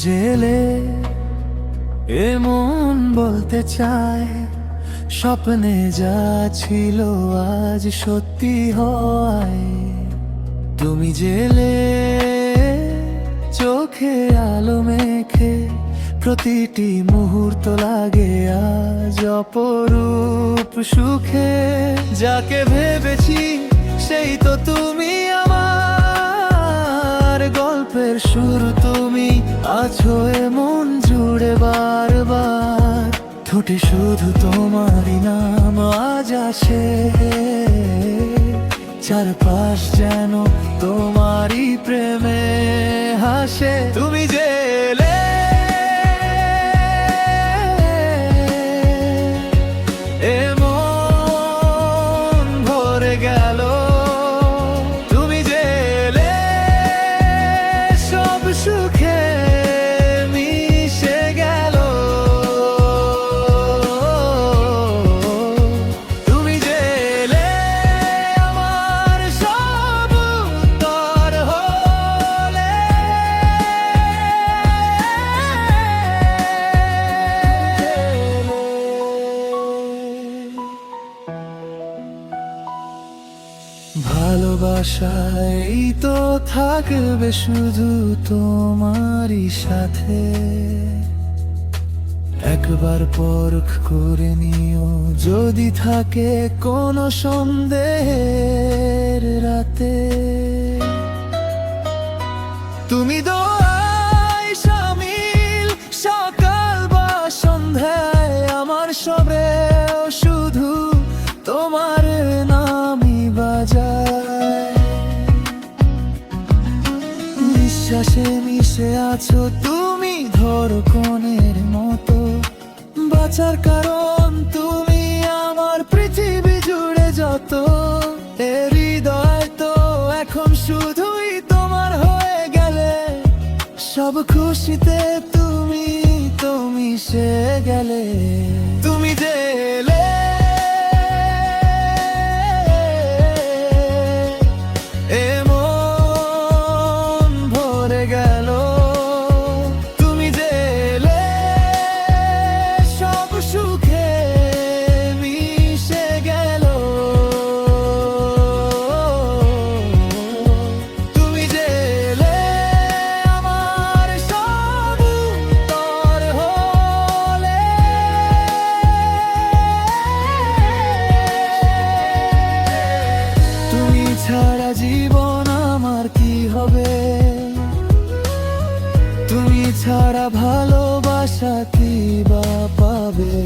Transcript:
জেলে এমন বলতে চায়, স্বপ্নে যা ছিল আজ সত্যি হয়। তুমি জেলে চোখে আলো মেখে, প্রতিটি মুহূর্ত লাগে আজ অপরূপ সুখে। যাকে ভেবেছি সেই তো তুমি, আমার গল্পের শুরু তুমি আছো এমন জুড়ে বারবার। ঠোঁটে শুধু তোমারই নাম আজ আসে, চারপাশ যেন তোমারই প্রেমে হাসে। তুমি জেলে এমন ভরে গেল, তুমি জেলে সব সুখে মিশে গেল। তুমি জেলে আমার সব উত্তর হলে। ভালোবাসাই তো থাকবে শুধু তোমারই সাথে। একবার পরখ করে নিও যদি থাকে কোনো সন্দেহের রাতে। তুমি দোয়ায় শামিল সকাল বা সন্ধ্যায়, আমার সবেও শুধু তোমার নামই বাজায়। নিঃশ্বাসে মিশে আছো তুমি ধড়কনের মতো, বাঁচার কারণ তুমি আমার পৃথিবী জুড়ে যত। এ হৃদয় তো এখন শুধুই তোমার হয়ে গেলে, সব খুশিতে তুমি তো মিশে গেলে। তুমি জেলে এমন ভরে গেল, তুমি জেলে সব সুখে মিশে গেল। তুমি জেলে আমার সব উত্তর হলে। তুমি ছাড়া জীবন আমার কি হবে, তুমি ছাড়া ভালোবাসা কি বা পাবে।